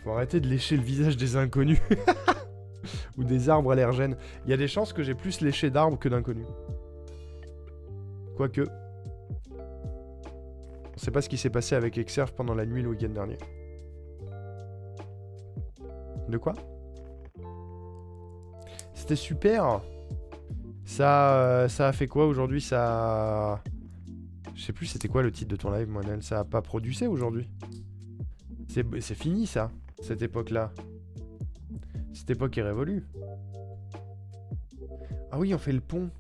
Faut arrêter de lécher le visage des inconnus. Ou des arbres allergènes. Il y a des chances que j'ai plus léché d'arbres que d'inconnus. Quoique. On sait pas ce qui s'est passé avec Exerf pendant la nuit le week-end dernier. De quoi? C'était super. Ça a fait quoi aujourd'hui? Ça... Je sais plus c'était quoi le titre de ton live, Monel. Ça a pas produit aujourd'hui. C'est fini ça, cette époque-là. Cette époque est révolue. Ah oui, on fait le pont.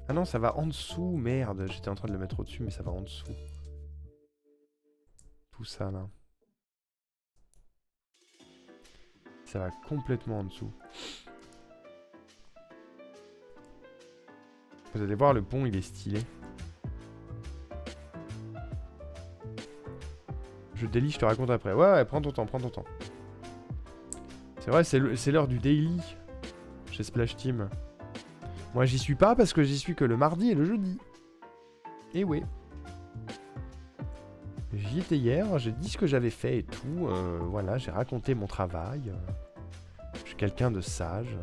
Ah non, ça va en dessous, merde. J'étais en train de le mettre au-dessus, mais ça va en dessous. Tout ça, là. Ça va complètement en dessous. Vous allez voir, le pont, il est stylé. Je délie, je te raconte après. Ouais, prends ton temps, prends ton temps. C'est vrai, c'est l'heure du daily chez Splash Team. Moi, j'y suis pas parce que j'y suis que le mardi et le jeudi. Et oui. J'y étais hier, j'ai dit ce que j'avais fait et tout. Voilà, j'ai raconté mon travail. Je suis quelqu'un de sage.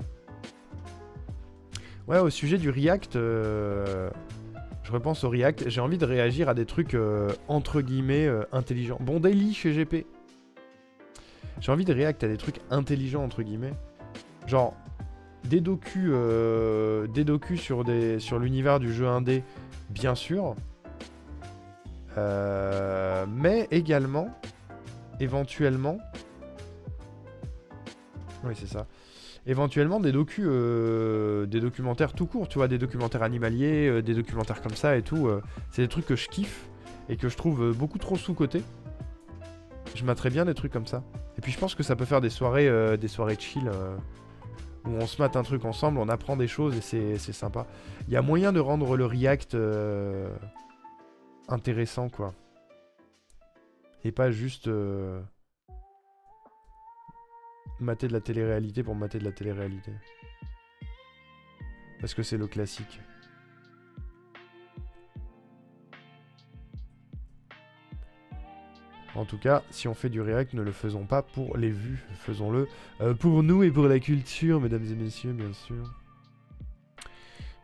Ouais, au sujet du React, je repense au React. J'ai envie de réagir à des trucs entre guillemets intelligents. Bon daily chez GP. J'ai envie de react à des trucs intelligents entre guillemets. Genre des docus sur l'univers du jeu indé, bien sûr. Mais également, éventuellement... Oui, c'est ça. Éventuellement des documentaires tout court, tu vois, des documentaires animaliers, des documentaires comme ça et tout. C'est des trucs que je kiffe et que je trouve beaucoup trop sous-cotés. Je mettrais bien des trucs comme ça. Et puis je pense que ça peut faire des soirées chill où on se mate un truc ensemble, on apprend des choses et c'est sympa. Il y a moyen de rendre le React intéressant, quoi. Et pas juste mater de la télé-réalité pour mater de la télé-réalité. Parce que c'est le classique. En tout cas, si on fait du React, ne le faisons pas pour les vues. Faisons-le pour nous et pour la culture, mesdames et messieurs, bien sûr.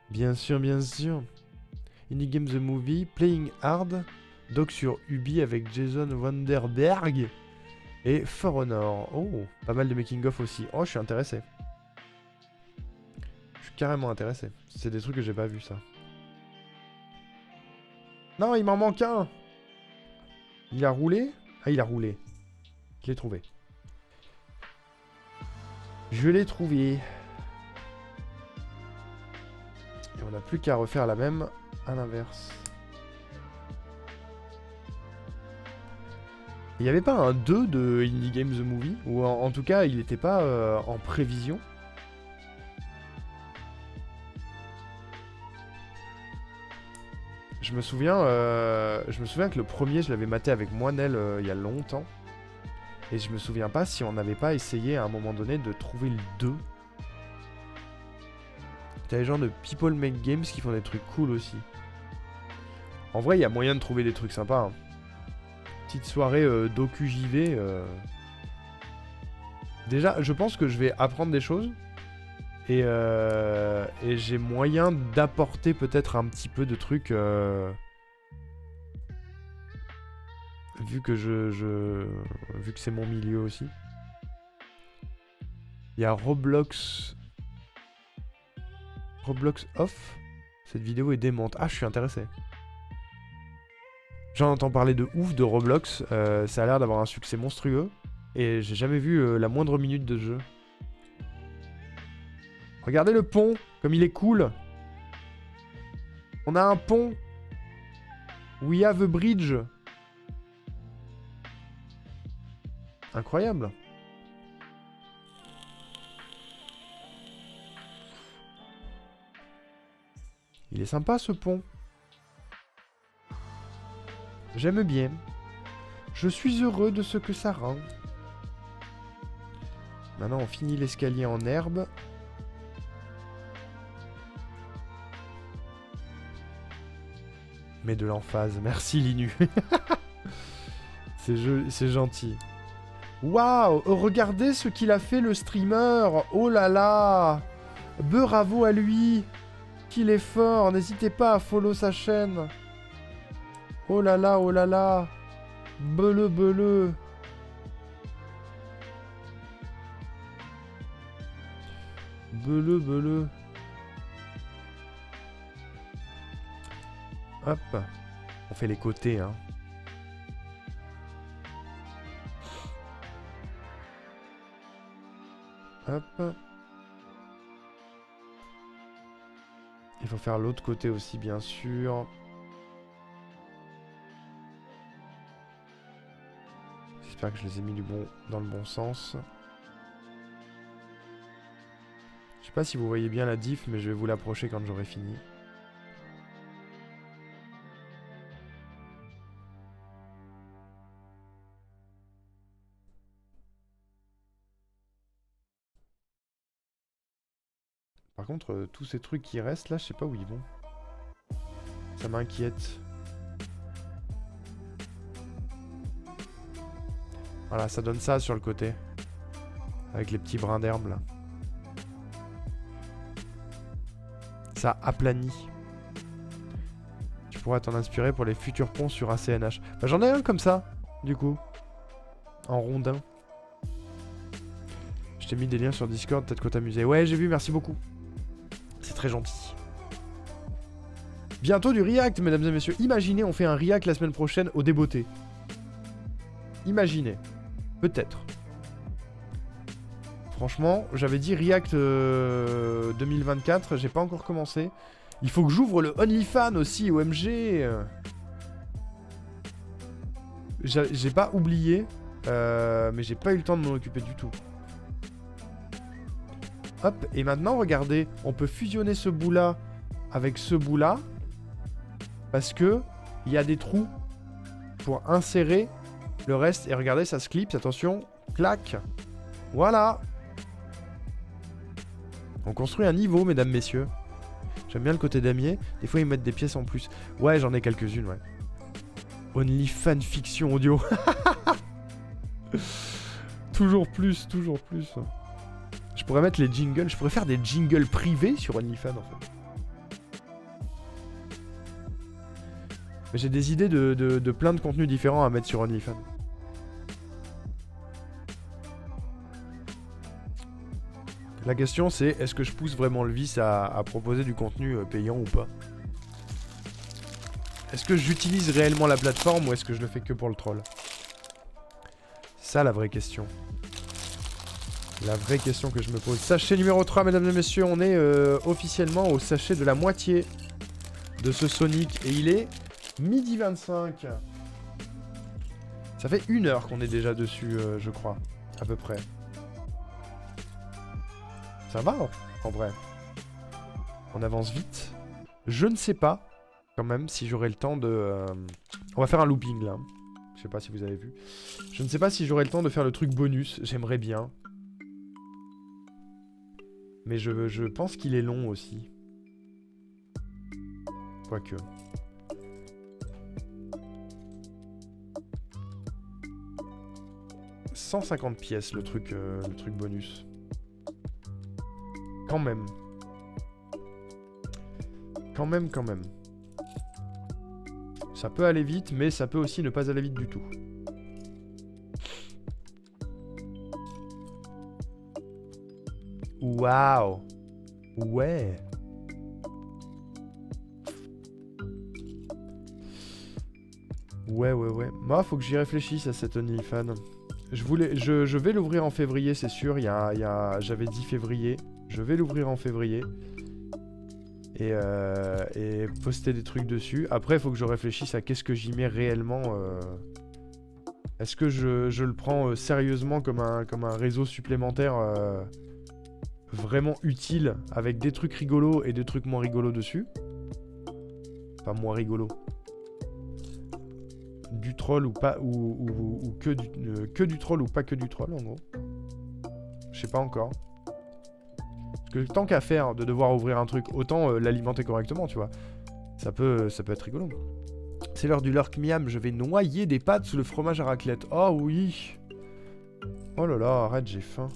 Bien sûr, bien sûr. Indie Game The Movie, Playing Hard, doc sur Ubi avec Jason Vanderberg et For Honor. Oh, pas mal de making-of aussi. Oh, je suis intéressé. Je suis carrément intéressé. C'est des trucs que j'ai pas vu, ça. Non, il m'en manque un. Il a roulé? Ah, il a roulé. Je l'ai trouvé. Je l'ai trouvé. Et on n'a plus qu'à refaire la même à l'inverse. Il n'y avait pas un 2 de Indie Game The Movie? Ou en tout cas, il n'était pas en prévision? Je me souviens que le premier, je l'avais maté avec Moinel il y a longtemps. Et je me souviens pas si on n'avait pas essayé à un moment donné de trouver le 2. T'as les gens de People Make Games qui font des trucs cool aussi. En vrai, il y a moyen de trouver des trucs sympas. Hein. Petite soirée docu JV. Déjà, je pense que je vais apprendre des choses. Et j'ai moyen d'apporter peut-être un petit peu de trucs. Vu que vu que c'est mon milieu aussi. Il y a Roblox Off. Cette vidéo est démente. Ah, je suis intéressé. J'en entends parler de ouf de Roblox. Ça a l'air d'avoir un succès monstrueux. Et j'ai jamais vu la moindre minute de jeu. Regardez le pont, comme il est cool. On a un pont. We have a bridge. Incroyable. Il est sympa ce pont. J'aime bien. Je suis heureux de ce que ça rend. Maintenant on finit l'escalier en herbe. Mais de l'emphase. Merci Linu. C'est gentil. Waouh, regardez ce qu'il a fait le streamer. Oh là là. Bravo à lui. Qu'il est fort. N'hésitez pas à follow sa chaîne. Oh là là, oh là là. Beleu, beleu. Beleu, beleu. Hop. On fait les côtés, hein. Hop. Il faut faire l'autre côté aussi, bien sûr. J'espère que je les ai mis dans le bon sens. Je sais pas si vous voyez bien la diff, mais je vais vous l'approcher quand j'aurai fini. Par contre, tous ces trucs qui restent là, je sais pas où ils vont. Ça m'inquiète. Voilà, ça donne ça sur le côté. Avec les petits brins d'herbe là. Ça aplanit. Tu pourras t'en inspirer pour les futurs ponts sur ACNH. Bah, j'en ai un comme ça, du coup. En rondin. Je t'ai mis des liens sur Discord, peut-être que t'amusais. Ouais, j'ai vu, merci beaucoup. C'est très gentil. Bientôt du React, mesdames et messieurs. Imaginez, on fait un React la semaine prochaine au débeauté. Imaginez. Peut-être. Franchement, j'avais dit React 2024, j'ai pas encore commencé. Il faut que j'ouvre le OnlyFans aussi, OMG. J'ai pas oublié, mais j'ai pas eu le temps de m'en occuper du tout. Hop, et maintenant, regardez, on peut fusionner ce bout-là avec ce bout-là. Parce que il y a des trous pour insérer le reste. Et regardez, ça se clipse, attention, clac. Voilà. On construit un niveau, mesdames, messieurs. J'aime bien le côté damier. Des fois, ils mettent des pièces en plus. Ouais, j'en ai quelques-unes, ouais. Only fanfiction audio. Toujours plus, toujours plus. Je pourrais mettre les jingles. Je pourrais faire des jingles privés sur OnlyFans, en fait. Mais j'ai des idées de plein de contenus différents à mettre sur OnlyFans. La question c'est, est-ce que je pousse vraiment le vice à proposer du contenu payant ou pas? Est-ce que j'utilise réellement la plateforme ou est-ce que je le fais que pour le troll? C'est ça la vraie question. La vraie question que je me pose. Sachet numéro 3, mesdames et messieurs, on est officiellement au sachet de la moitié de ce Sonic. Et il est midi 25. Ça fait 1 heure qu'on est déjà dessus, je crois. À peu près. Ça va, en vrai. On avance vite. Je ne sais pas, quand même, si j'aurai le temps de... On va faire un looping, là. Je sais pas si vous avez vu. Je ne sais pas si j'aurai le temps de faire le truc bonus. J'aimerais bien. Mais je pense qu'il est long aussi. Quoique. « 150 pièces, le truc bonus. » Quand même. Quand même. Ça peut aller vite, mais ça peut aussi ne pas aller vite du tout. Waouh. Ouais. Ouais. Moi, faut que j'y réfléchisse à cette OnlyFans. Je vais l'ouvrir en février, c'est sûr. J'avais dit février. Je vais l'ouvrir en février. Et poster des trucs dessus. Après, il faut que je réfléchisse à qu'est-ce que j'y mets réellement. Est-ce que je le prends sérieusement comme un réseau supplémentaire vraiment utile, avec des trucs rigolos et des trucs moins rigolos dessus? Pas moins rigolos. Du troll ou pas, ou que du troll ou pas que du troll, en gros. Je sais pas encore. Parce que tant qu'à faire de devoir ouvrir un truc, autant l'alimenter correctement, tu vois. Ça peut être rigolo. C'est l'heure du lurk miam, je vais noyer des pâtes sous le fromage à raclette. Oh oui. Oh là là, arrête, j'ai faim.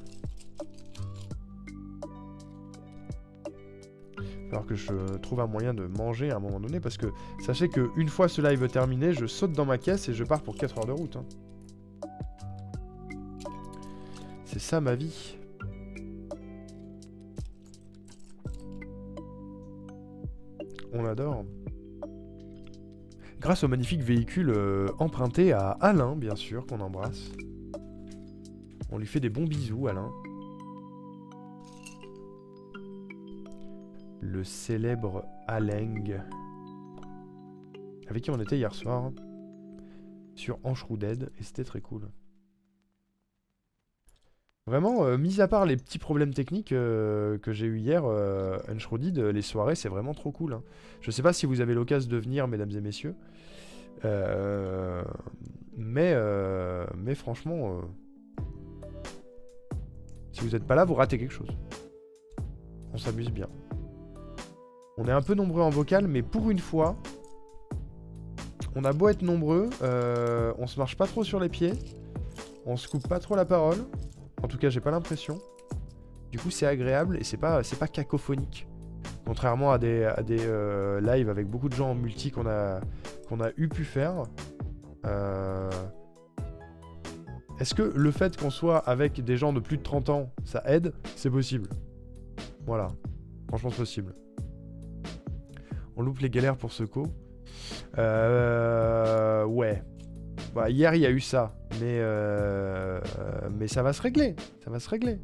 Alors que je trouve un moyen de manger à un moment donné, parce que sachez que une fois ce live terminé, je saute dans ma caisse et je pars pour 4 heures de route. Hein. C'est ça ma vie. On adore. Grâce au magnifique véhicule emprunté à Alain, bien sûr, qu'on embrasse. On lui fait des bons bisous, Alain. Le célèbre Aleng. Avec qui on était hier soir. Sur Anshrouded, et c'était très cool. Vraiment, mis à part les petits problèmes techniques que j'ai eu hier, Anshrouded, les soirées, c'est vraiment trop cool. Hein. Je sais pas si vous avez l'occasion de venir, mesdames et messieurs. Mais franchement, si vous n'êtes pas là, vous ratez quelque chose. On s'amuse bien. On est un peu nombreux en vocal, mais pour une fois, on a beau être nombreux, on se marche pas trop sur les pieds, on se coupe pas trop la parole. En tout cas, j'ai pas l'impression. Du coup, c'est agréable et c'est pas cacophonique. Contrairement à des lives avec beaucoup de gens en multi qu'on a pu faire. Est-ce que le fait qu'on soit avec des gens de plus de 30 ans, ça aide? C'est possible. Voilà. Franchement, c'est possible. On loupe les galères pour Seco. Ouais. Bah, hier, il y a eu ça. Mais ça va se régler. Ça va se régler.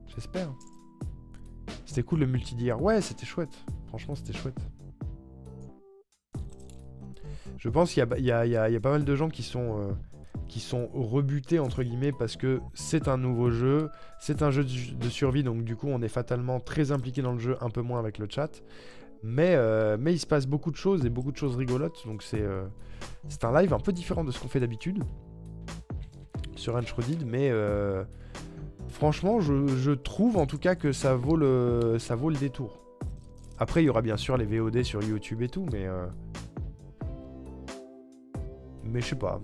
J'espère. C'était cool le multi d'hier. Ouais, c'était chouette. Franchement, c'était chouette. Je pense qu'il y a pas mal de gens qui sont rebutés, entre guillemets, parce que c'est un nouveau jeu. C'est un jeu de survie, donc du coup, on est fatalement très impliqué dans le jeu, un peu moins avec le chat. Mais il se passe beaucoup de choses et beaucoup de choses rigolotes. Donc c'est un live un peu différent de ce qu'on fait d'habitude sur Anshrouded, mais franchement, je trouve en tout cas que ça vaut le détour. Après, il y aura bien sûr les VOD sur YouTube et tout, mais je sais pas.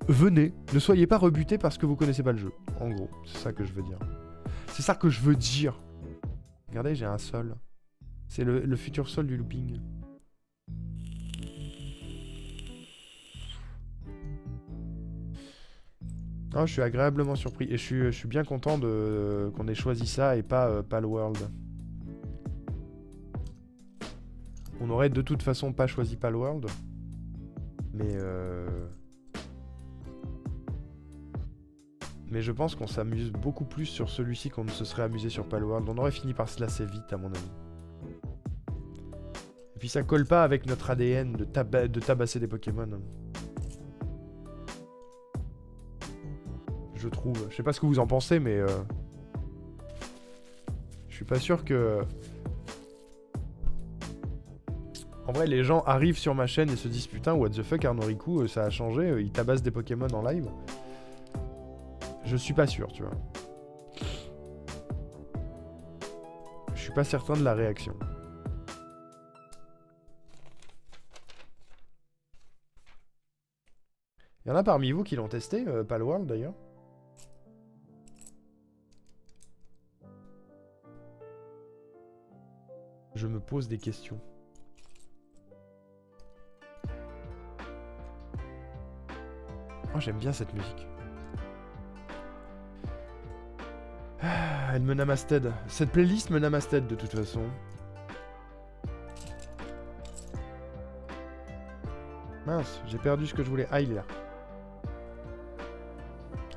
Venez, ne soyez pas rebutés parce que vous connaissez pas le jeu. En gros, c'est ça que je veux dire. C'est ça que je veux dire. Regardez, j'ai un sol. C'est le futur sol du looping. Oh, je suis agréablement surpris. Et je suis bien content qu'on ait choisi ça et pas Palworld. On aurait de toute façon pas choisi Palworld. Mais je pense qu'on s'amuse beaucoup plus sur celui-ci qu'on ne se serait amusé sur Palworld. On aurait fini par se lasser vite, à mon avis. Et puis ça colle pas avec notre ADN de tabasser des Pokémon. Je trouve. Je sais pas ce que vous en pensez, mais je suis pas sûr que... En vrai, les gens arrivent sur ma chaîne et se disent putain, what the fuck, Arnoriku, ça a changé, il tabasse des Pokémon en live. Je suis pas sûr, tu vois. Je suis pas certain de la réaction. Il y en a parmi vous qui l'ont testé, Palworld d'ailleurs. Je me pose des questions. Oh, j'aime bien cette musique. Ah, elle me namasted. Cette playlist me namasted de toute façon. Mince, j'ai perdu ce que je voulais. Ah, il est là.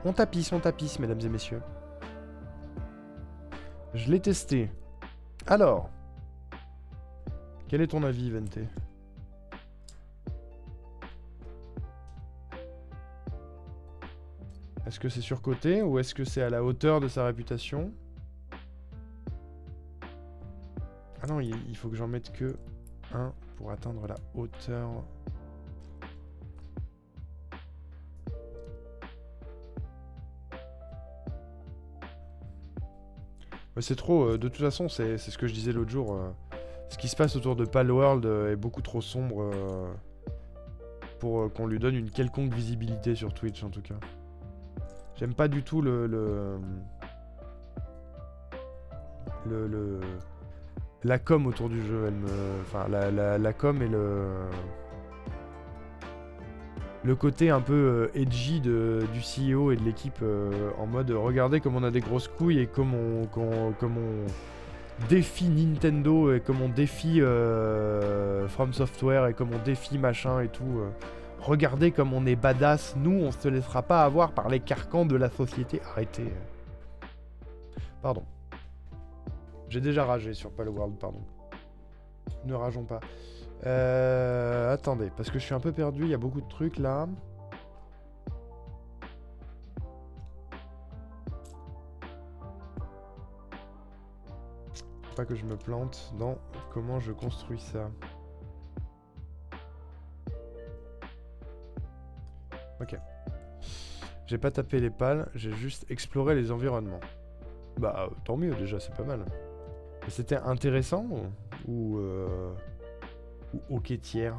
On tapisse, mesdames et messieurs. Je l'ai testé. Alors, quel est ton avis, Vente? Est-ce que c'est surcoté ou est-ce que c'est à la hauteur de sa réputation? Ah non, il faut que j'en mette que 1 pour atteindre la hauteur. C'est trop, de toute façon, c'est ce que je disais l'autre jour. Ce qui se passe autour de Palworld est beaucoup trop sombre pour qu'on lui donne une quelconque visibilité sur Twitch en tout cas. J'aime pas du tout la com autour du jeu. Elle me, enfin la com et le côté un peu edgy du CEO et de l'équipe en mode regardez comme on a des grosses couilles et comme on défie Nintendo et comme on défie From Software et comme on défie machin et tout. Regardez comme on est badass, nous on se laissera pas avoir par les carcans de la société. Arrêtez. Pardon. J'ai déjà ragé sur Palworld, pardon. Ne rageons pas. Attendez, parce que je suis un peu perdu, il y a beaucoup de trucs là. Faut pas que je me plante dans comment je construis ça. Ok. J'ai pas tapé les pales, j'ai juste exploré les environnements. Bah, tant mieux déjà, c'est pas mal. C'était intéressant ou ok tiers.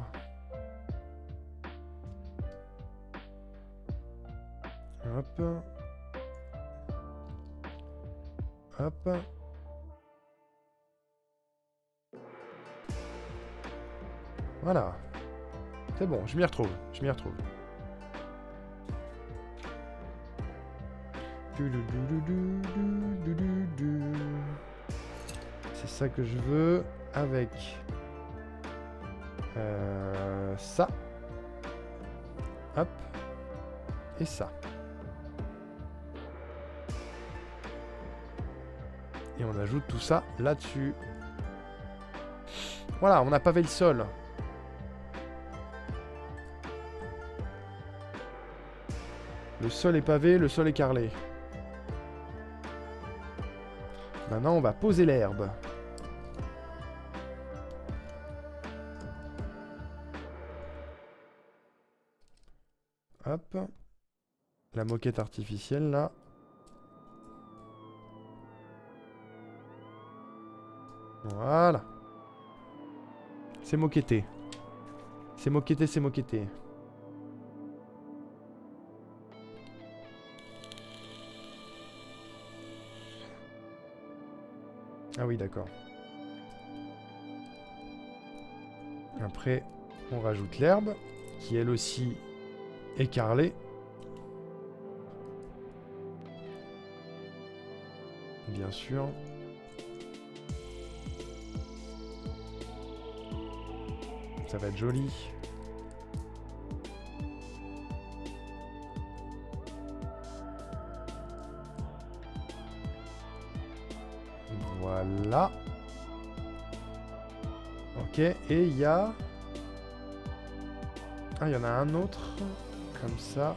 Hop. Hop. Voilà. C'est bon, je m'y retrouve. Je m'y retrouve. C'est ça que je veux avec ça. Hop. Et ça. Et on ajoute tout ça là-dessus. Voilà, on a pavé le sol. Le sol est pavé, le sol est carrelé. Maintenant, on va poser l'herbe. Hop. La moquette artificielle, là. Voilà. C'est moquetté. C'est moquetté, c'est moquetté. Ah oui, d'accord. Après, on rajoute l'herbe, qui elle aussi est carrelée. Bien sûr. Ça va être joli. Voilà. Ok, et il y a... Ah, il y en a un autre, comme ça.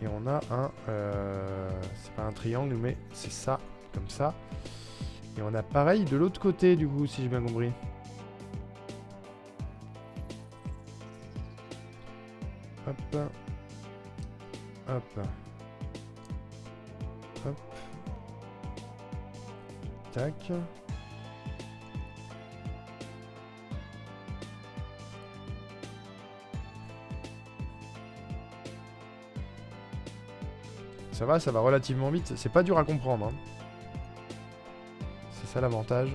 Et on a un... c'est pas un triangle, mais c'est ça, comme ça. Et on a pareil de l'autre côté, du coup, si j'ai bien compris. Hop. Hop. Hop. Tac. Ça va relativement vite. C'est pas dur à comprendre. Hein. C'est ça l'avantage.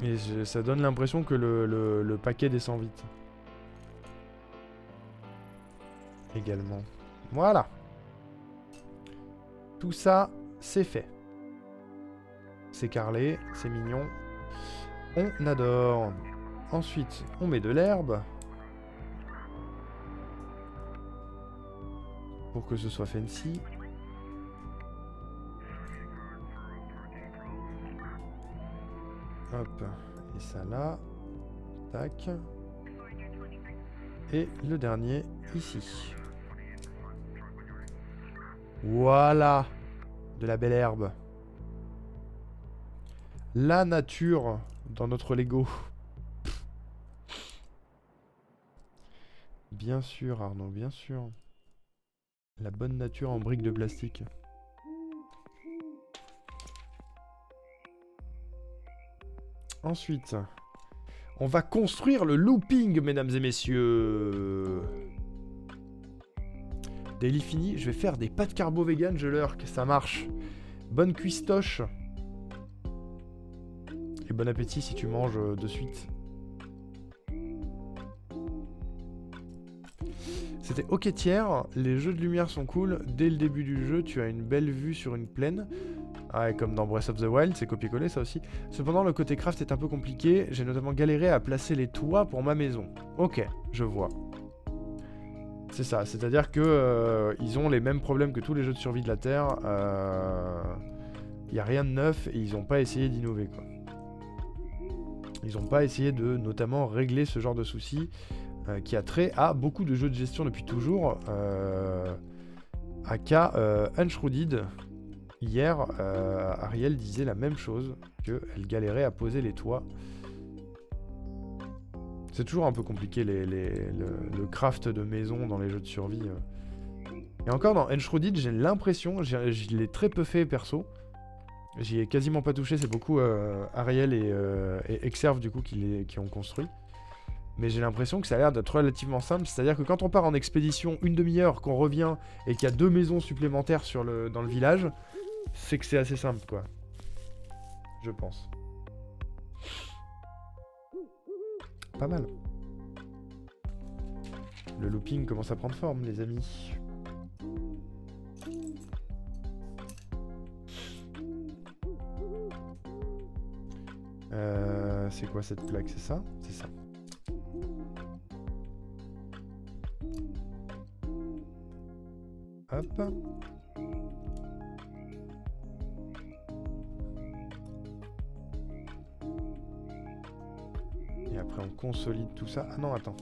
Et ça donne l'impression que le paquet descend vite. Également. Voilà. Tout ça, c'est fait. C'est carrelé, c'est mignon. On adore. Ensuite, on met de l'herbe. Pour que ce soit fancy. Hop. Et ça là. Tac. Et le dernier, ici. Voilà. De la belle herbe. La nature dans notre Lego. bien sûr, Arnaud, bien sûr. La bonne nature en briques de plastique. Ensuite, on va construire le looping, mesdames et messieurs. Daily fini, je vais faire des pâtes carbo vegan, je lurk, ça marche. Bonne cuistoche. Et bon appétit si tu manges de suite. C'était ok tiers, les jeux de lumière sont cool. Dès le début du jeu, tu as une belle vue sur une plaine. Ah, et comme dans Breath of the Wild, c'est copier-coller ça aussi. Cependant, le côté craft est un peu compliqué. J'ai notamment galéré à placer les toits pour ma maison. Ok, je vois. C'est ça, c'est-à-dire que ils ont les mêmes problèmes que tous les jeux de survie de la Terre. Il n'y a rien de neuf et ils n'ont pas essayé d'innover, quoi. Ils n'ont pas essayé de notamment régler ce genre de soucis qui a trait à beaucoup de jeux de gestion depuis toujours. Aka Unshrouded. Hier, Ariel disait la même chose, qu'elle galérait à poser les toits. C'est toujours un peu compliqué le craft de maison dans les jeux de survie. Et encore dans Unshrouded, j'ai l'impression, je l'ai très peu fait perso, j'y ai quasiment pas touché, c'est beaucoup Ariel et Exerve du coup qui ont construit. Mais j'ai l'impression que ça a l'air d'être relativement simple, c'est-à-dire que quand on part en expédition une demi-heure, qu'on revient et qu'il y a 2 maisons supplémentaires dans le village, c'est que c'est assez simple, quoi. Je pense. Pas mal. Le looping commence à prendre forme, les amis. C'est quoi cette plaque? C'est ça? C'est ça. Hop. Et après on consolide tout ça. Ah non, attends.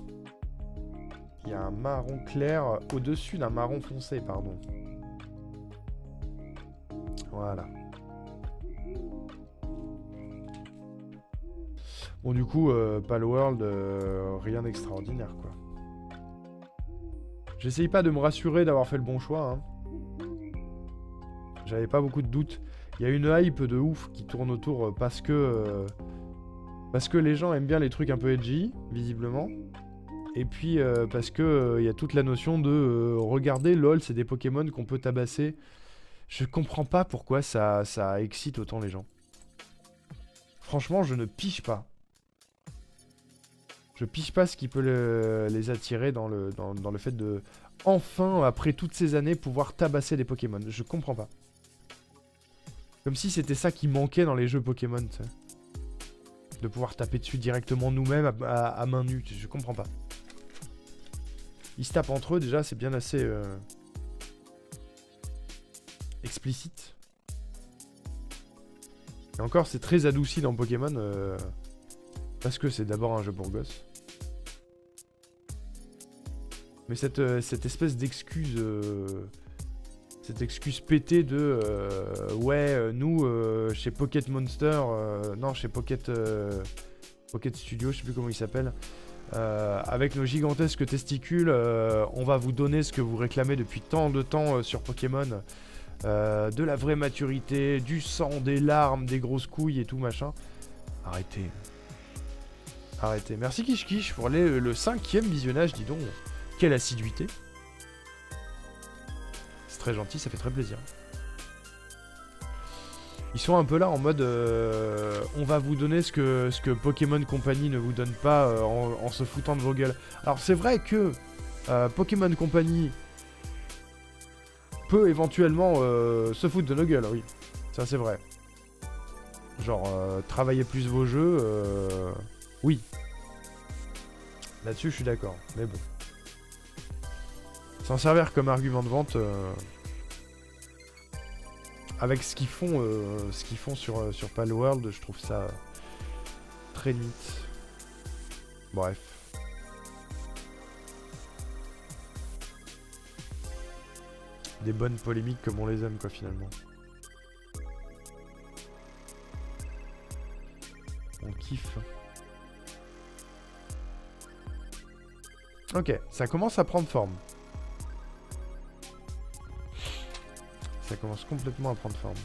Il y a un marron clair au-dessus d'un marron foncé, pardon. Voilà. Bon, du coup, Palworld, rien d'extraordinaire, quoi. J'essaye pas de me rassurer d'avoir fait le bon choix, hein. J'avais pas beaucoup de doutes. Il y a une hype de ouf qui tourne autour parce que les gens aiment bien les trucs un peu edgy, visiblement. Et puis parce que y a toute la notion de regardez, lol, c'est des Pokémon qu'on peut tabasser. Je comprends pas pourquoi ça excite autant les gens. Franchement, je ne pige pas. Je pige pas ce qui peut les attirer dans le fait de, enfin, après toutes ces années, pouvoir tabasser des Pokémon. Je comprends pas. Comme si c'était ça qui manquait dans les jeux Pokémon, tu sais. De pouvoir taper dessus directement nous-mêmes à main nue. Je comprends pas. Ils se tapent entre eux, déjà, c'est bien assez explicite. Et encore, c'est très adouci dans Pokémon. Parce que c'est d'abord un jeu pour gosses. Mais cette espèce d'excuse... cette excuse pétée de... ouais, nous, chez Pocket Monster... non, chez Pocket... Pocket Studio, je sais plus comment il s'appelle. Avec nos gigantesques testicules, on va vous donner ce que vous réclamez depuis tant de temps sur Pokémon. De la vraie maturité, du sang, des larmes, des grosses couilles et tout machin. Arrêtez. Arrêtez. Merci KishKish pour le 5e visionnage, dis donc. Quelle assiduité. C'est très gentil, ça fait très plaisir. Ils sont un peu là en mode on va vous donner ce que Pokémon Company ne vous donne pas en se foutant de vos gueules. Alors c'est vrai que Pokémon Company peut éventuellement se foutre de nos gueules, oui. Ça c'est vrai. Genre travailler plus vos jeux, oui. Là-dessus je suis d'accord, mais bon. S'en servir comme argument de vente... avec ce qu'ils font sur Palworld, je trouve ça très neat. Bref. Des bonnes polémiques comme on les aime, quoi, finalement. On kiffe. Ok, ça commence à prendre forme. Ça commence complètement à prendre forme.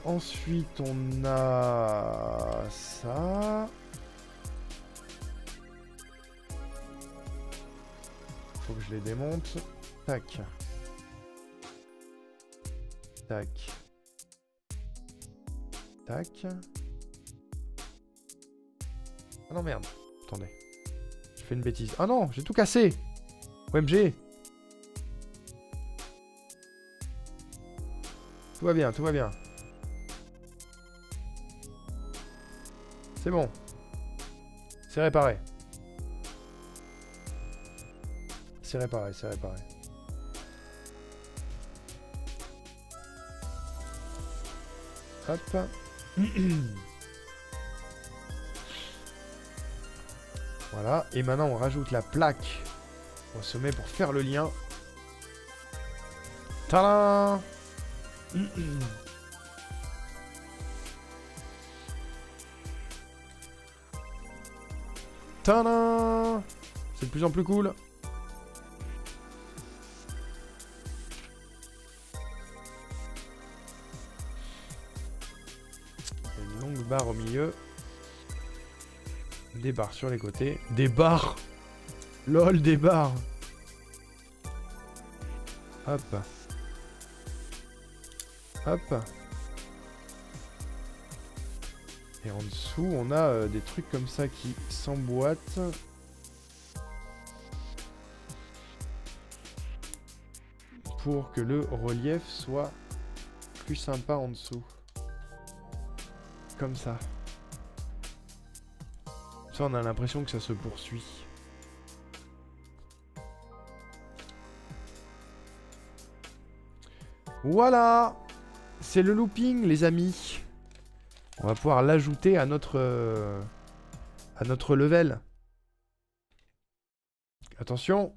Ensuite, on a ça. Faut que je les démonte. Tac. Tac. Tac. Ah non, merde. Attendez. Je fais une bêtise. Ah non, j'ai tout cassé. OMG. Tout va bien, tout va bien. C'est bon. C'est réparé. C'est réparé, c'est réparé. Hop. Voilà. Et maintenant, on rajoute la plaque au sommet pour faire le lien. Tadam! Tadam! C'est de plus en plus cool. Une longue barre au milieu. Des barres sur les côtés. Des barres! LOL, des barres! Hop. Hop. Et en dessous, on a des trucs comme ça qui s'emboîtent. Pour que le relief soit plus sympa en dessous. Comme ça. Ça, on a l'impression que ça se poursuit. Voilà! C'est le looping, les amis. On va pouvoir l'ajouter à notre level. Attention.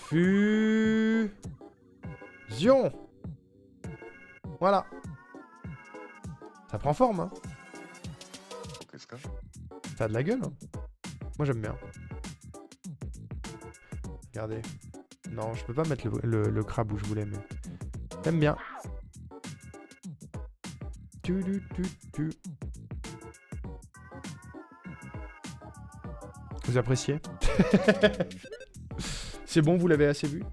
Fusion. Voilà. Ça prend forme, hein. Qu'est-ce que... Ça a de la gueule, hein. Moi, j'aime bien. Regardez. Non, je peux pas mettre le crabe où je voulais, mais... J'aime bien. Vous appréciez? C'est bon, vous l'avez assez vu?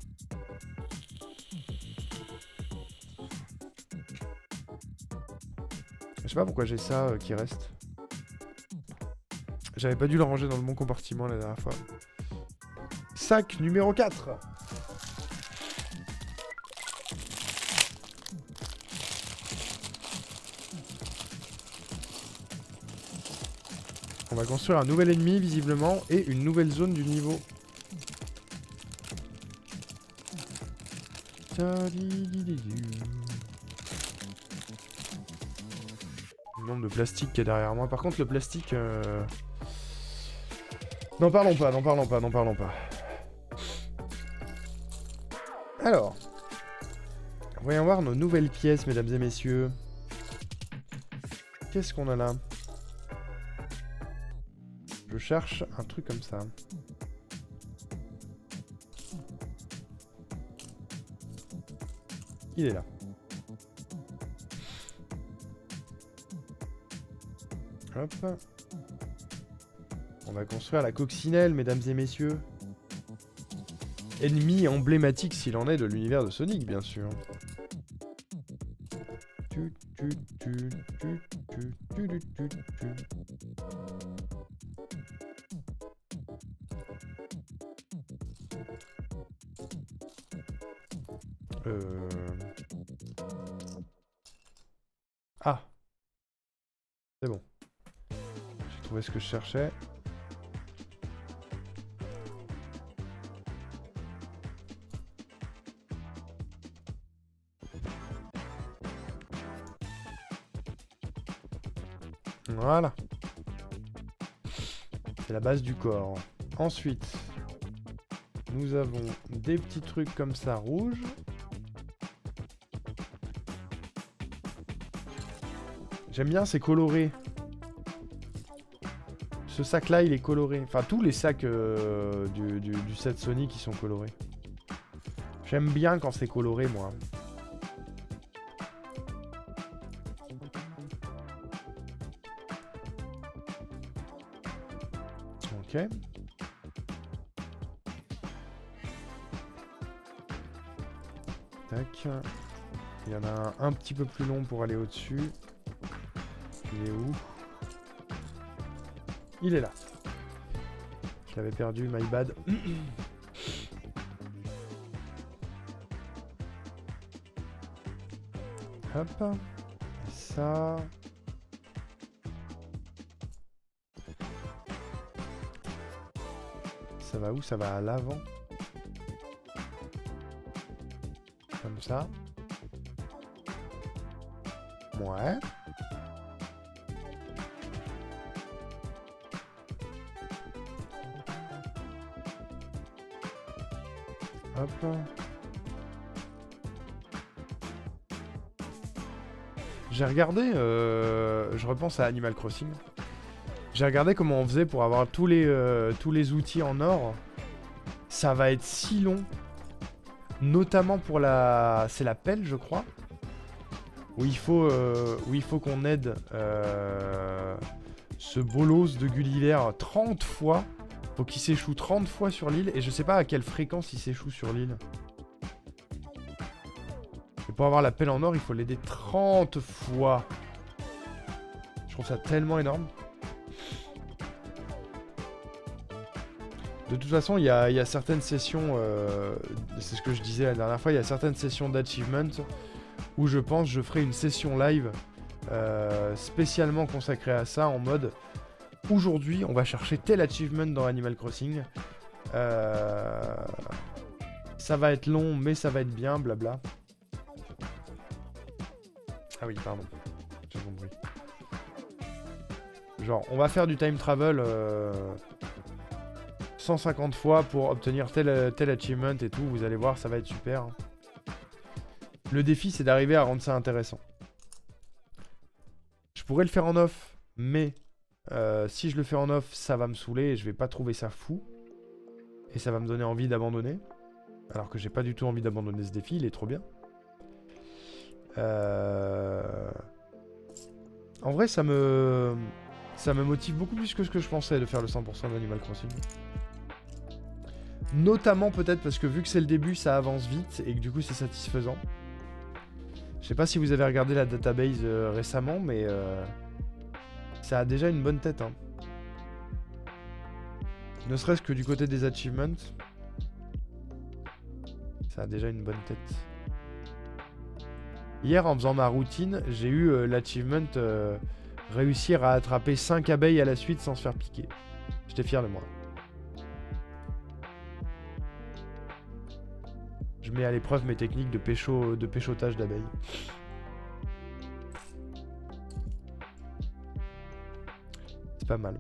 Je sais pas pourquoi j'ai ça qui reste. J'avais pas dû le ranger dans le bon compartiment la dernière fois. Sac numéro 4. On va construire un nouvel ennemi, visiblement, et une nouvelle zone du niveau. Le nombre de plastique qui est derrière moi. Par contre, le plastique... N'en parlons pas, n'en parlons pas, n'en parlons pas. Alors. Voyons voir nos nouvelles pièces, mesdames et messieurs. Qu'est-ce qu'on a là ? Je cherche un truc comme ça. Il est là. Hop. On va construire la coccinelle, mesdames et messieurs. Ennemi emblématique s'il en est de l'univers de Sonic, bien sûr. Ah. C'est bon. J'ai trouvé ce que je cherchais. Voilà. C'est la base du corps. Ensuite, nous avons des petits trucs comme ça rouges. J'aime bien, c'est coloré. Ce sac-là, il est coloré. Enfin, tous les sacs du set Sony qui sont colorés. J'aime bien quand c'est coloré, moi. Ok. Tac. Il y en a un petit peu plus long pour aller au-dessus. Il est où? Il est là. Je l'avais perdu, my bad. Hop. Et ça. Ça va où? Ça va à l'avant. Comme ça. Ouais. Hop. J'ai regardé, je repense à Animal Crossing. J'ai regardé comment on faisait pour avoir tous les outils en or. Ça va être si long. Notamment pour la... C'est la pelle, je crois. Où il faut qu'on aide ce bolos de Gulliver 30 fois. Faut qu'il s'échoue 30 fois sur l'île. Et je sais pas à quelle fréquence il s'échoue sur l'île. Et pour avoir la pelle en or, il faut l'aider 30 fois. Je trouve ça tellement énorme. De toute façon, il y a certaines sessions... c'est ce que je disais la dernière fois. Il y a certaines sessions d'achievement où je pense je ferai une session live spécialement consacrée à ça en mode... Aujourd'hui, on va chercher tel achievement dans Animal Crossing. Ça va être long, mais ça va être bien, blabla. Ah oui, pardon. J'ai compris. Genre, on va faire du time travel 150 fois pour obtenir tel achievement et tout. Vous allez voir, ça va être super. Le défi, c'est d'arriver à rendre ça intéressant. Je pourrais le faire en off, mais... si je le fais en off, ça va me saouler et je vais pas trouver ça fou. Et ça va me donner envie d'abandonner. Alors que j'ai pas du tout envie d'abandonner ce défi, il est trop bien. En vrai, ça me motive beaucoup plus que ce que je pensais de faire le 100% d'Animal Crossing. Notamment peut-être parce que vu que c'est le début, ça avance vite et que du coup c'est satisfaisant. Je sais pas si vous avez regardé la database récemment, mais... ça a déjà une bonne tête, hein. Ne serait-ce que du côté des achievements. Ça a déjà une bonne tête. Hier, en faisant ma routine, j'ai eu l'achievement réussir à attraper 5 abeilles à la suite sans se faire piquer. J'étais fier de moi. Je mets à l'épreuve mes techniques de péchotage d'abeilles. C'est pas mal.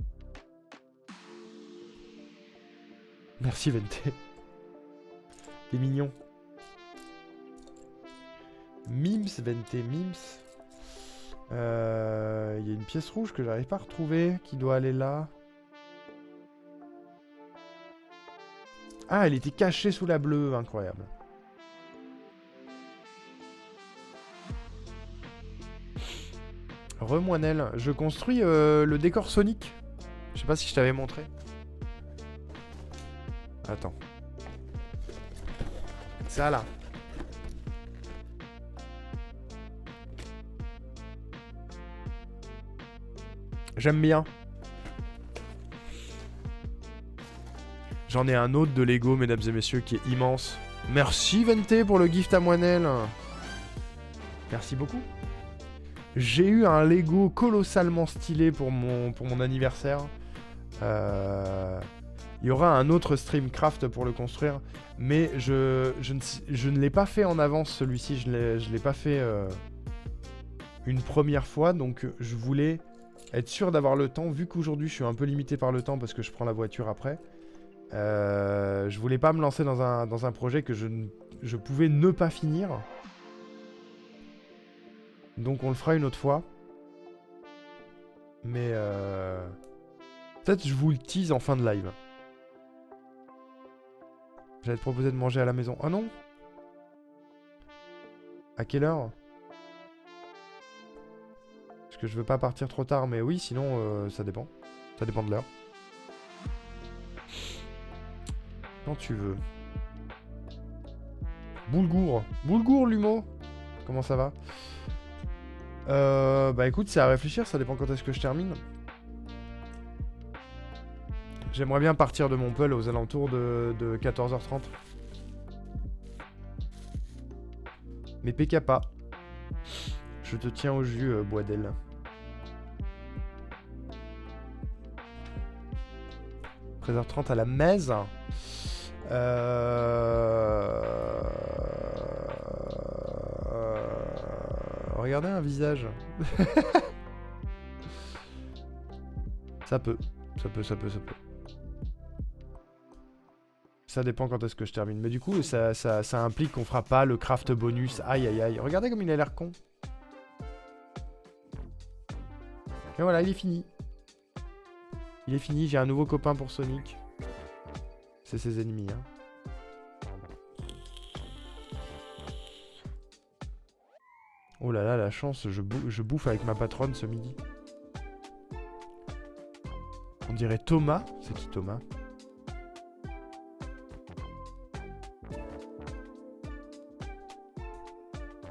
Merci Vente. T'es mignon. Mims, Vente, Mims. Il y a une pièce rouge que j'arrive pas à retrouver, qui doit aller là. Ah, elle était cachée sous la bleue, incroyable. Remoinelle, je construis le décor Sonic. Je sais pas si je t'avais montré. Attends. Ça là. J'aime bien. J'en ai un autre de Lego, mesdames et messieurs, qui est immense. Merci Vente pour le gift à Moinelle. Merci beaucoup. J'ai eu un Lego colossalement stylé pour mon anniversaire. Il y aura un autre Streamcraft pour le construire. Mais je ne l'ai pas fait en avance, celui-ci. Je l'ai pas fait une première fois. Donc je voulais être sûr d'avoir le temps. Vu qu'aujourd'hui je suis un peu limité par le temps parce que je prends la voiture après. Je voulais pas me lancer dans un projet que je pouvais ne pas finir. Donc on le fera une autre fois. Mais Peut-être je vous le tease en fin de live. J'allais te proposer de manger à la maison. Ah non? À quelle heure? Parce que je veux pas partir trop tard, mais oui, sinon ça dépend. Ça dépend de l'heure. Quand tu veux. Boulgour. Boulgour, Lumo. Comment ça va? Bah écoute, c'est à réfléchir, ça dépend quand est-ce que je termine. J'aimerais bien partir de Montpellier aux alentours de 14h30. Mais PK pas. Je te tiens au jus, Boisdel. « 13h30 à la messe. Regardez un visage. Ça peut. Ça dépend quand est-ce que je termine. Mais du coup, ça implique qu'on fera pas le craft bonus. Aïe aïe aïe. Regardez comme il a l'air con. Et voilà, il est fini. Il est fini, j'ai un nouveau copain pour Sonic. C'est ses ennemis, hein. Oh là là, la chance, je bouffe avec ma patronne ce midi. On dirait Thomas. C'est qui Thomas?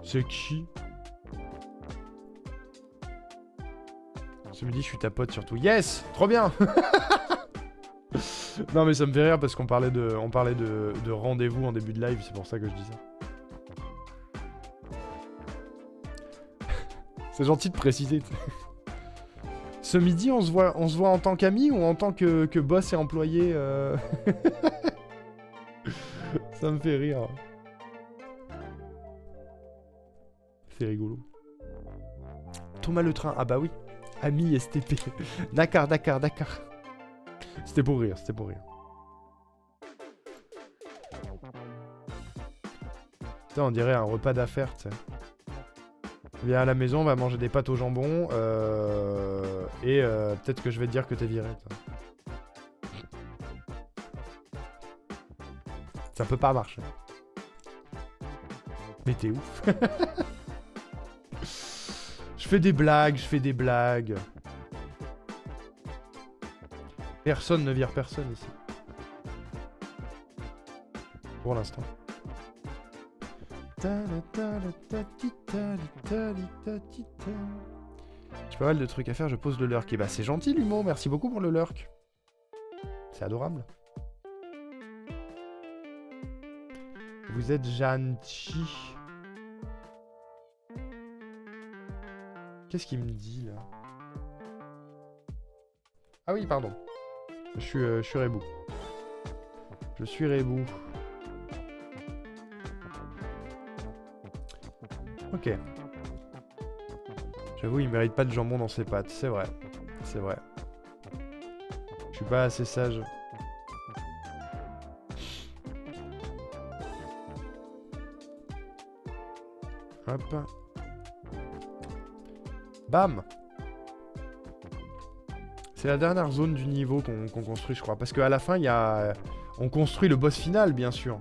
C'est qui? Ce midi, je suis ta pote surtout. Yes! Trop bien! Non, mais ça me fait rire parce qu'on parlait de rendez-vous en début de live, c'est pour ça que je dis ça. C'est gentil de préciser. Ce midi, on se voit en tant qu'ami ou en tant que boss et employé Ça me fait rire. C'est rigolo. Thomas le train, ah bah oui. Ami STP. D'accord. C'était pour rire. Putain, on dirait un repas d'affaires, tu sais. Viens à la maison, on va manger des pâtes au jambon. Et peut-être que je vais te dire que t'es viré. Ça peut pas marcher. Mais t'es ouf. Je fais des blagues. Personne ne vire personne ici. Pour l'instant. J'ai pas mal de trucs à faire, je pose le lurk. Et bah c'est gentil l'humour, merci beaucoup pour le lurk. C'est adorable. Vous êtes gentil. Qu'est-ce qu'il me dit là? Ah oui, pardon. Je suis rebou. Je suis rebou. Ok. J'avoue, il mérite pas de jambon dans ses pâtes. C'est vrai. C'est vrai. Je suis pas assez sage. Hop. Bam! C'est la dernière zone du niveau qu'on construit, je crois. Parce qu'à la fin, il y a... On construit le boss final, bien sûr.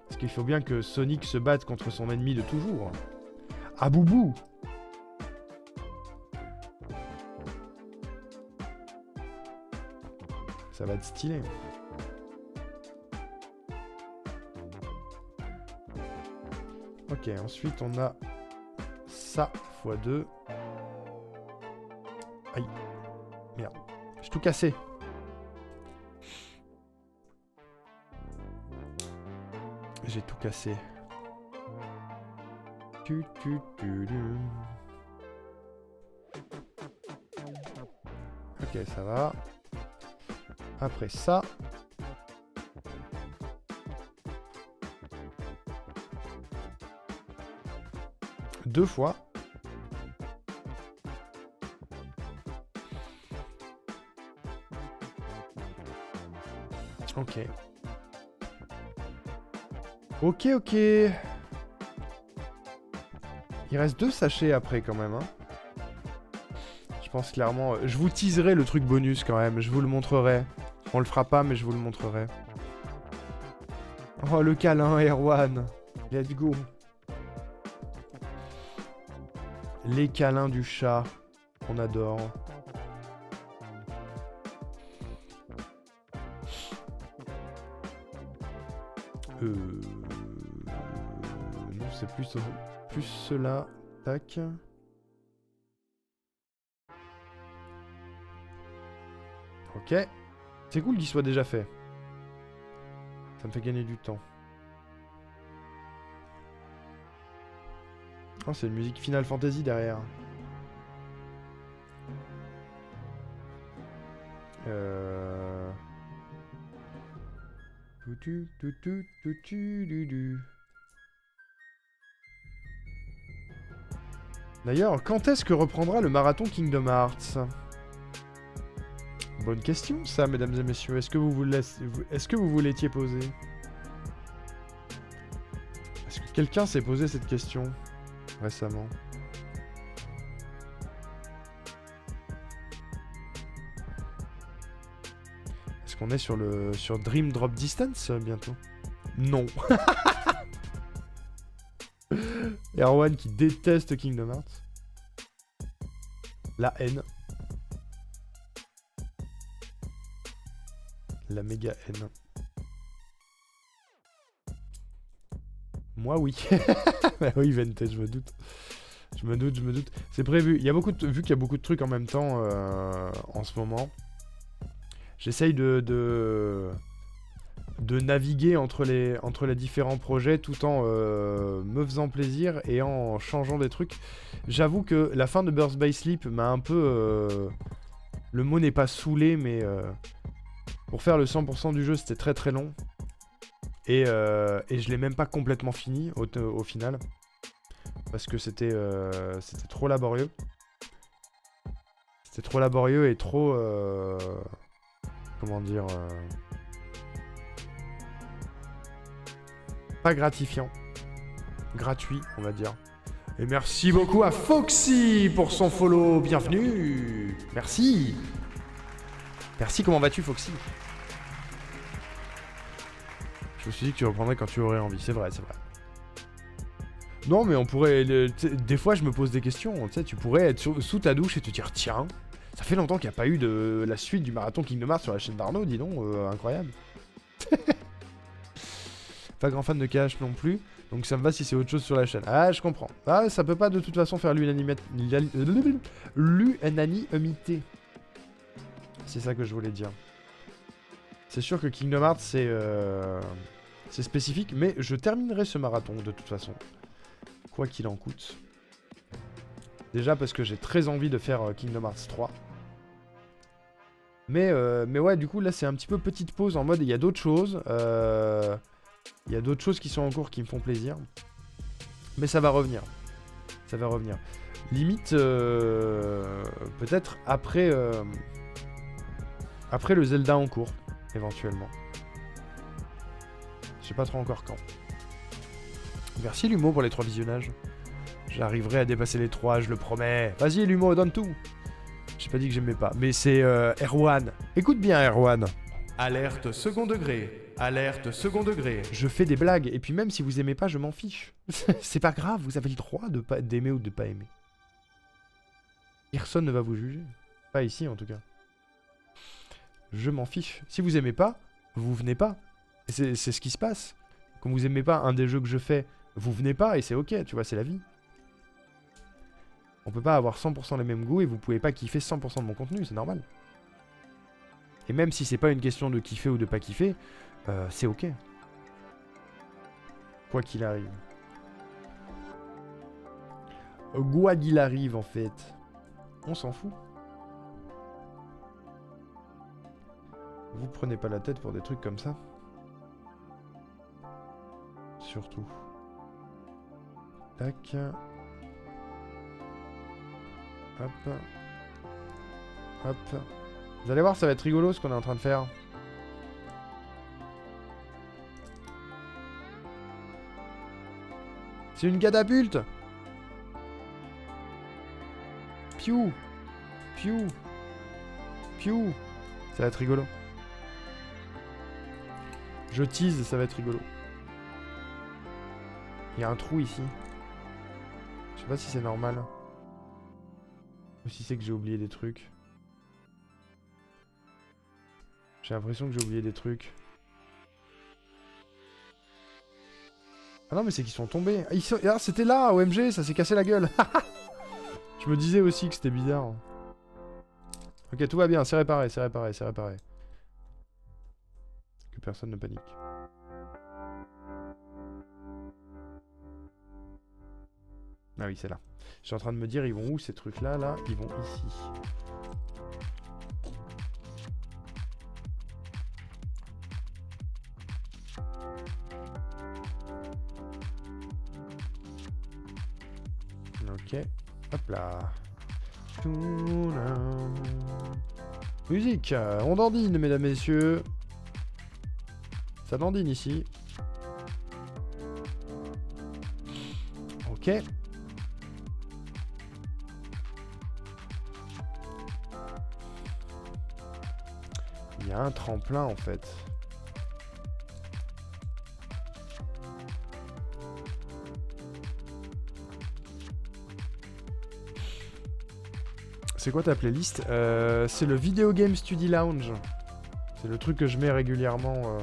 Parce qu'il faut bien que Sonic se batte contre son ennemi de toujours. Ah, boubou! Ça va être stylé. Ok, ensuite on a ça x2. Aïe. Merde. J'ai tout cassé. J'ai tout cassé. Ok, ça va. Après ça. Deux fois. Ok. Ok. Il reste 2 sachets après quand même. Hein. Je pense clairement... je vous teaserai le truc bonus quand même, je vous le montrerai. On le fera pas, mais je vous le montrerai. Oh, le câlin, Erwan. Let's go. Les câlins du chat. On adore. Non, c'est plus cela. Tac. Ok. C'est cool qu'il soit déjà fait. Ça me fait gagner du temps. Oh, c'est une musique Final Fantasy derrière. D'ailleurs, quand est-ce que reprendra le marathon Kingdom Hearts? Bonne question, ça, mesdames et messieurs. Est-ce que vous vous l'étiez posé? Est-ce que quelqu'un s'est posé cette question récemment? Est-ce qu'on est sur Dream Drop Distance bientôt? Non. Erwan qui déteste Kingdom Hearts. La haine. La méga haine. Moi oui. Bah oui, Vented, je me doute. Je me doute. C'est prévu. Il y a beaucoup de... Vu qu'il y a beaucoup de trucs en même temps en ce moment, j'essaye de naviguer entre les différents projets tout en me faisant plaisir et en changeant des trucs. J'avoue que la fin de Birth by Sleep m'a un peu... le mot n'est pas saoulé, mais... pour faire le 100% du jeu, c'était très très long. Et je l'ai même pas complètement fini au final. Parce que c'était trop laborieux. C'était trop laborieux et trop... comment dire... pas gratifiant. Gratuit, on va dire. Et merci beaucoup à Foxy pour son follow. Bienvenue. Merci. Merci, comment vas-tu, Foxy? Je me suis dit que tu reprendrais quand tu aurais envie. C'est vrai, c'est vrai. Non, mais on pourrait... Des fois, je me pose des questions. Tu sais, tu pourrais être sous ta douche et te dire, tiens, ça fait longtemps qu'il n'y a pas eu de la suite du marathon Kingdom Hearts sur la chaîne d'Arnaud, dis donc, incroyable. Pas grand fan de KH non plus, donc ça me va si c'est autre chose sur la chaîne. Ah, je comprends. Ah, ça peut pas de toute façon faire l'unanimité. C'est ça que je voulais dire. C'est sûr que Kingdom Hearts, c'est spécifique, mais je terminerai ce marathon de toute façon. Quoi qu'il en coûte. Déjà parce que j'ai très envie de faire Kingdom Hearts 3. Mais ouais, du coup, là, c'est un petit peu petite pause en mode, il y a d'autres choses. Il y a d'autres choses qui sont en cours qui me font plaisir. Mais ça va revenir. Ça va revenir. Limite, peut-être après... après le Zelda en cours, éventuellement. Je sais pas trop encore quand. Merci Lumo pour les 3 visionnages. J'arriverai à dépasser les 3, je le promets. Vas-y Lumo, donne tout. J'ai pas dit que j'aimais pas, mais c'est Erwan. Écoute bien Erwan. Alerte second degré. Alerte second degré. Je fais des blagues, et puis même si vous aimez pas, je m'en fiche. C'est pas grave, vous avez le droit d'aimer ou de pas aimer. Personne ne va vous juger. Pas ici en tout cas. Je m'en fiche. Si vous aimez pas, vous venez pas. C'est ce qui se passe. Quand vous aimez pas un des jeux que je fais, vous venez pas et c'est ok, tu vois, c'est la vie. On peut pas avoir 100% les mêmes goûts et vous pouvez pas kiffer 100% de mon contenu, c'est normal. Et même si c'est pas une question de kiffer ou de pas kiffer, c'est ok. Quoi qu'il arrive. Quoi qu'il arrive en fait. On s'en fout. Vous prenez pas la tête pour des trucs comme ça. Surtout. Tac. Hop. Hop. Vous allez voir, ça va être rigolo ce qu'on est en train de faire. C'est une catapulte. Piou. Piou. Piou. Ça va être rigolo. Je tease, ça va être rigolo. Il y a un trou ici. Je sais pas si c'est normal. Ou si c'est que j'ai oublié des trucs. J'ai l'impression que j'ai oublié des trucs. Ah non mais c'est qu'ils sont tombés. Ah, c'était là, OMG, ça s'est cassé la gueule. Je me disais aussi que c'était bizarre. Ok, tout va bien, c'est réparé, c'est réparé, c'est réparé. Que personne ne panique. Ah oui, c'est là. Je suis en train de me dire, ils vont où ces trucs-là, là? Ils vont ici. Ok. Hop là. Musique, on dandine, mesdames, messieurs. Ça dandine ici. Ok. Il y a un tremplin en fait. C'est quoi ta playlist? C'est le Video Game Study Lounge. C'est le truc que je mets régulièrement.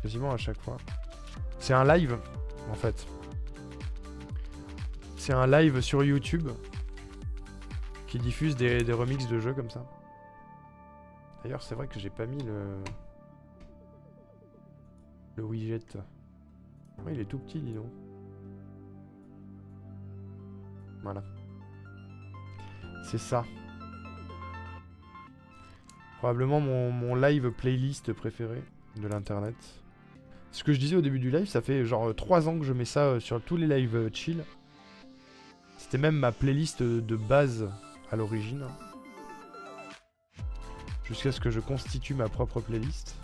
Quasiment à chaque fois. C'est un live, en fait. C'est un live sur YouTube qui diffuse des remixes de jeux comme ça. D'ailleurs, c'est vrai que j'ai pas mis le widget. Ouais, il est tout petit, dis donc. Voilà. C'est ça. Probablement mon live playlist préféré de l'internet. Ce que je disais au début du live, ça fait genre 3 ans que je mets ça sur tous les lives chill. C'était même ma playlist de base à l'origine. Jusqu'à ce que je constitue ma propre playlist.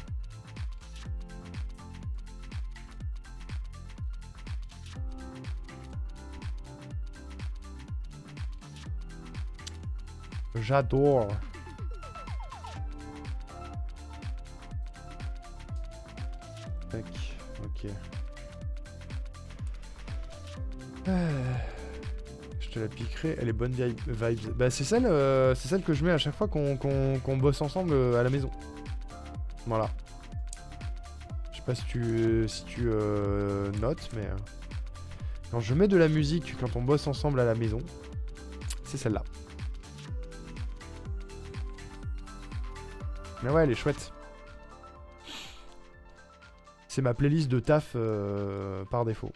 J'adore. Tac, ok. Je te la piquerai, elle est bonne vibes. Bah c'est celle que je mets à chaque fois qu'on bosse ensemble à la maison. Voilà. Je sais pas si tu notes, mais quand je mets de la musique quand on bosse ensemble à la maison, c'est celle-là. Mais ouais, elle est chouette. C'est ma playlist de taf par défaut.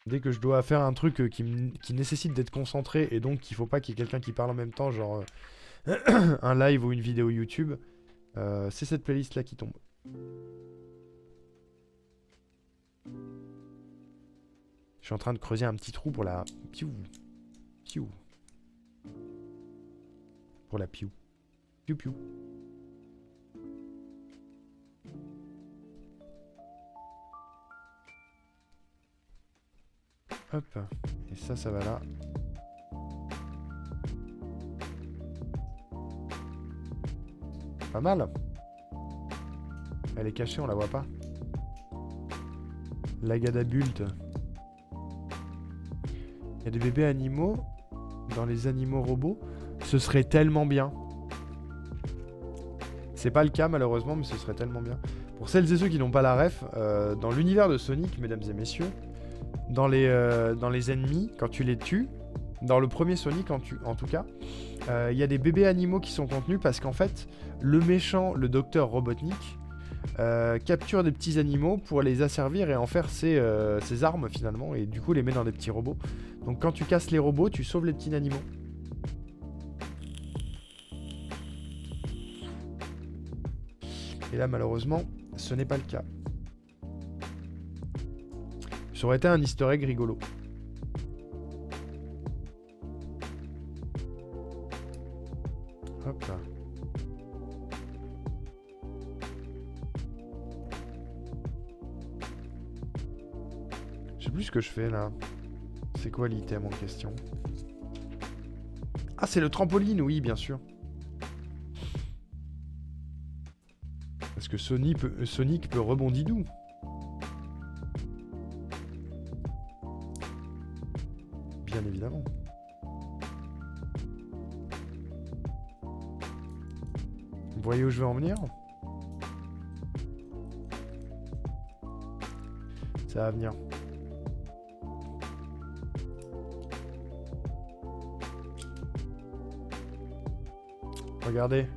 Dès que je dois faire un truc qui nécessite d'être concentré et donc qu'il faut pas qu'il y ait quelqu'un qui parle en même temps, genre un live ou une vidéo YouTube, c'est cette playlist là qui tombe. Je suis en train de creuser un petit trou pour la piou. Piou. Pour la piou. Piou piou. Hop. Et ça va là. Pas mal. Elle est cachée, on la voit pas. L'agadabulte. Il y a des bébés animaux dans les animaux robots. Ce serait tellement bien. C'est pas le cas malheureusement, mais ce serait tellement bien. Pour celles et ceux qui n'ont pas la ref, dans l'univers de Sonic, mesdames et messieurs, dans les ennemis, quand tu les tues, dans le premier Sonic en tout cas, il y a des bébés animaux qui sont contenus parce qu'en fait, le méchant, le docteur Robotnik, capture des petits animaux pour les asservir et en faire ses armes finalement, et du coup les met dans des petits robots. Donc quand tu casses les robots, tu sauves les petits animaux. Et là malheureusement, ce n'est pas le cas. Ça aurait été un easter egg rigolo. Hop là. Je sais plus ce que je fais là. C'est quoi l'item en question? Ah, c'est le trampoline, oui, bien sûr. Parce que Sonic peut rebondir d'où? Bien évidemment. Vous voyez où je veux en venir? Ça va venir. Regardez.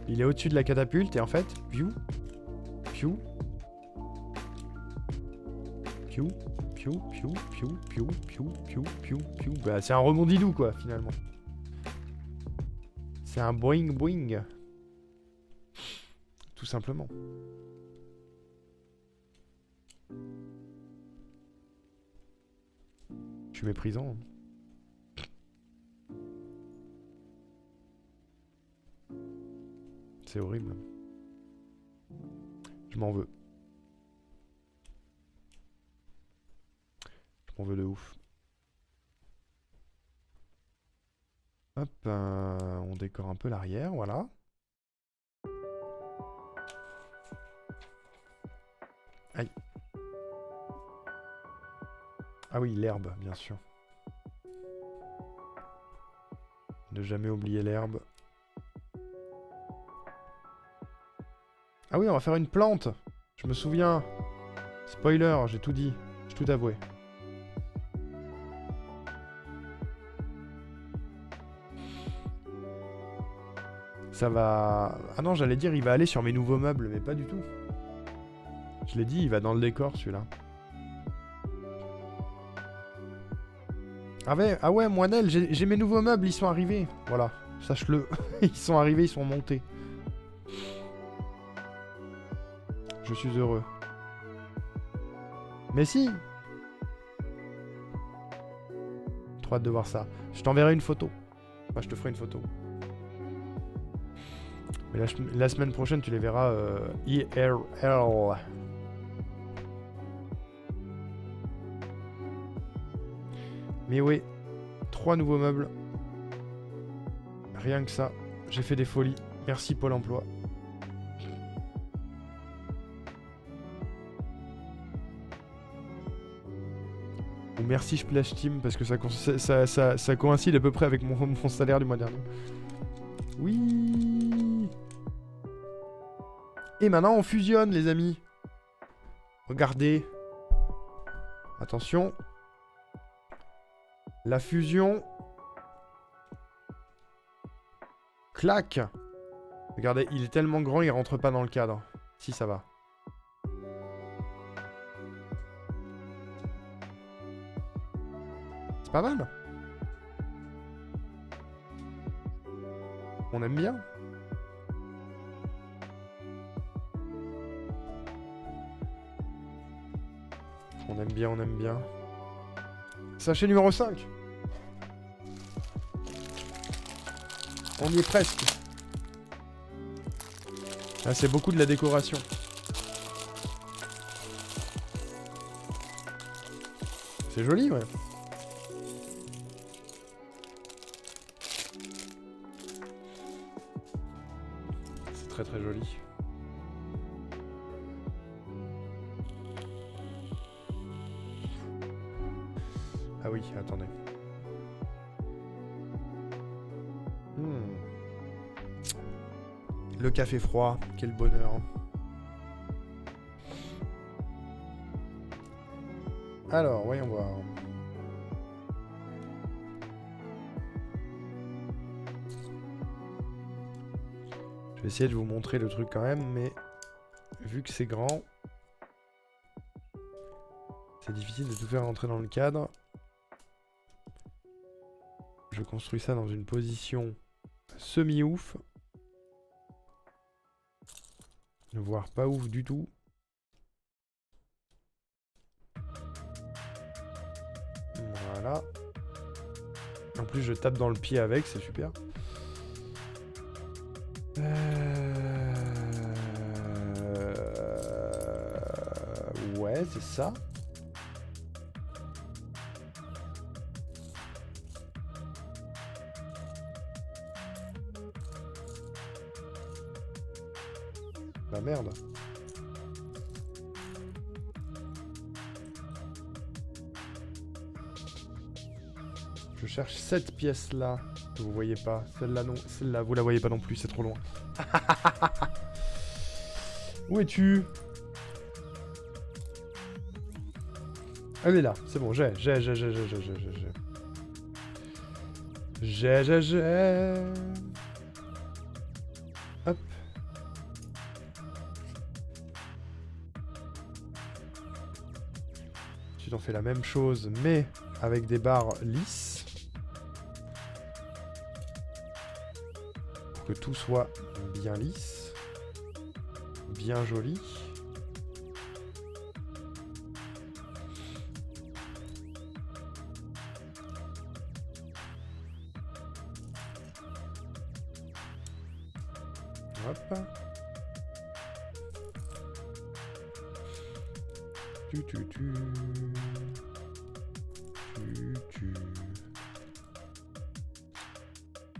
Il est au-dessus de la catapulte et en fait, piou, piou, piou, piou, piou, piou, piou, piou, piou, piou, piou. Bah, c'est un rebondidou quoi, finalement. C'est un boing boing. Tout simplement. Je suis méprisant. C'est horrible. Je m'en veux. Je m'en veux de ouf. Hop, on décore un peu l'arrière, voilà. Aïe. Ah oui, l'herbe, bien sûr. Ne jamais oublier l'herbe. Ah oui, on va faire une plante. Je me souviens. Spoiler, j'ai tout dit. J'ai tout avoué. Ça va... Ah non, j'allais dire, il va aller sur mes nouveaux meubles, mais pas du tout. Je l'ai dit, il va dans le décor, celui-là. Ah ouais, Moinel, j'ai mes nouveaux meubles, ils sont arrivés. Voilà, sache-le. Ils sont arrivés, ils sont montés. Je suis heureux. Mais si. Trop hâte de voir ça. Je t'enverrai une photo. Enfin, je te ferai une photo. Mais la semaine prochaine, tu les verras IRL. Mais oui, 3 nouveaux meubles. Rien que ça. J'ai fait des folies. Merci Pôle emploi. Ou merci Splash Team parce que ça coïncide à peu près avec mon salaire du mois dernier. Oui. Et maintenant on fusionne les amis. Regardez. Attention. La fusion. Clac. Regardez, il est tellement grand, il rentre pas dans le cadre. Si, ça va. C'est pas mal. On aime bien. On aime bien, on aime bien. Sachet numéro 5. On y est presque. Ah, c'est beaucoup de la décoration. C'est joli, ouais. C'est très très joli. Ah oui, attendez. Le café froid, quel bonheur. Alors, voyons voir. Je vais essayer de vous montrer le truc quand même, mais vu que c'est grand, c'est difficile de tout faire rentrer dans le cadre. Je construis ça dans une position semi-ouf. Voire pas ouf du tout. Voilà. En plus, je tape dans le pied avec, c'est super. Ouais, c'est ça. Bah merde. Je cherche cette pièce là que vous voyez pas. Celle-là non. Celle-là vous la voyez pas non plus, c'est trop loin. Où es-tu? Elle est là, c'est bon, j'ai. Hop. Tu t'en fais la même chose, mais avec des barres lisses. Pour que tout soit bien lisse. Bien joli. Hop. Tu.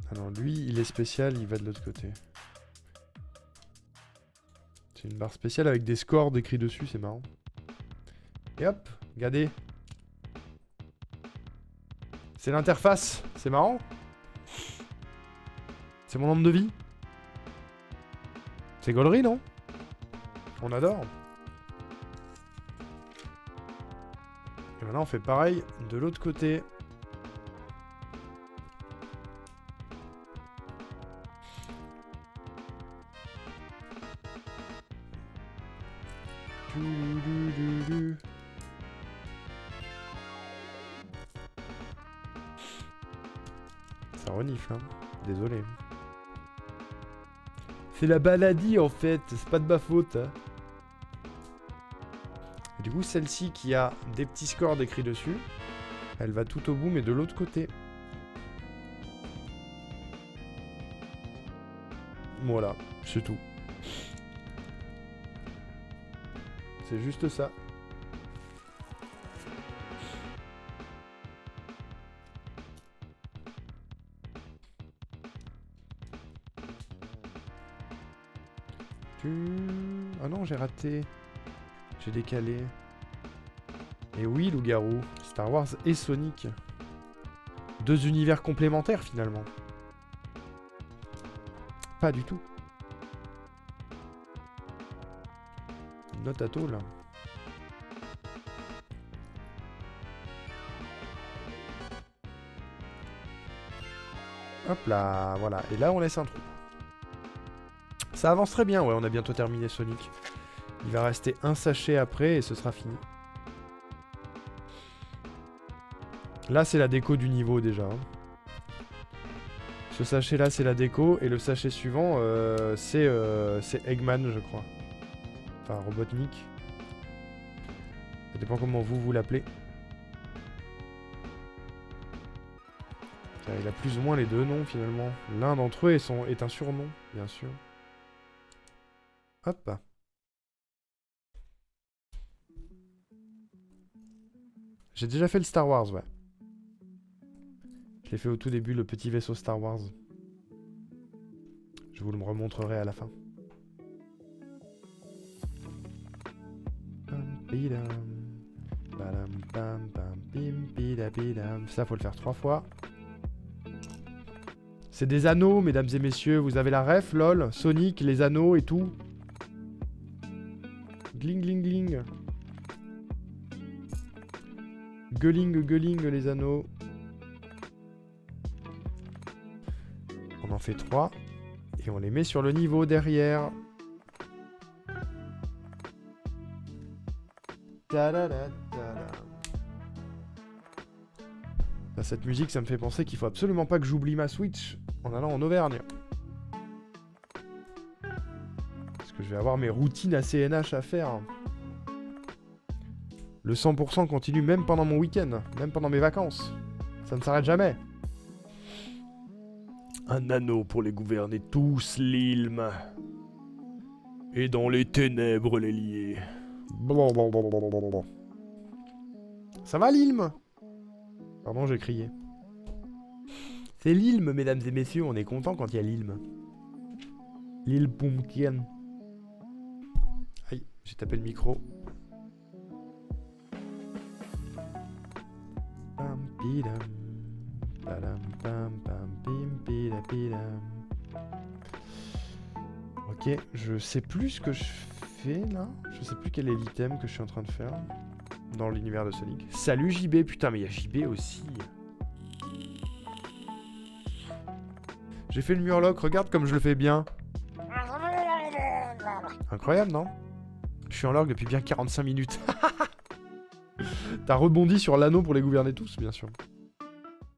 Ah non, lui, il est spécial, il va de l'autre côté. C'est une barre spéciale avec des scores écrits dessus, c'est marrant. Et hop, regardez. C'est l'interface, c'est marrant. C'est mon nombre de vie. C'est gaulerie, non? On adore. Et maintenant, on fait pareil de l'autre côté. Ça renifle, hein. Désolé. C'est la maladie en fait, c'est pas de ma faute. Hein. Et du coup, celle-ci qui a des petits scores décrits dessus, elle va tout au bout, mais de l'autre côté. Voilà, c'est tout. C'est juste ça. Ah non, j'ai raté. J'ai décalé. Et oui, loup-garou. Star Wars et Sonic. Deux univers complémentaires, finalement. Pas du tout. Note à tôle. Hop là, voilà. Et là, on laisse un trou. Ça avance très bien, ouais, on a bientôt terminé Sonic. Il va rester un sachet après et ce sera fini. Là, c'est la déco du niveau déjà. Hein. Ce sachet-là, c'est la déco. Et le sachet suivant, c'est Eggman, je crois. Enfin, Robotnik. Ça dépend comment vous l'appelez. Il a plus ou moins les deux noms, finalement. L'un d'entre eux est un surnom, bien sûr. Hop. J'ai déjà fait le Star Wars, ouais. Je l'ai fait au tout début, le petit vaisseau Star Wars. Je vous le remontrerai à la fin. Ça, faut le faire 3 fois. C'est des anneaux, mesdames et messieurs. Vous avez la ref, lol. Sonic, les anneaux et tout. Gling, gling, gling. Gueuling, gueuling, les anneaux. On en fait 3. Et on les met sur le niveau derrière. Là, cette musique, ça me fait penser qu'il faut absolument pas que j'oublie ma Switch en allant en Auvergne. Parce que je vais avoir mes routines ACNH à faire. Le 100% continue même pendant mon week-end, même pendant mes vacances. Ça ne s'arrête jamais. Un anneau pour les gouverner tous, l'Ilm. Et dans les ténèbres les lier. Ça va, l'Ilm? Pardon, j'ai crié. C'est l'Ilm, mesdames et messieurs, on est content quand il y a l'Ilm. L'île Pumpkin. J'ai tapé le micro. Pam, pidam. Padam, pam, pam, pim, pida, pidam. Ok, je sais plus ce que je fais là. Je sais plus quel est l'item que je suis en train de faire dans l'univers de Sonic. Salut JB, putain, mais il y a JB aussi. J'ai fait le murloc, regarde comme je le fais bien. Incroyable, non? Je suis en log depuis bien 45 minutes. T'as rebondi sur l'anneau pour les gouverner tous, bien sûr.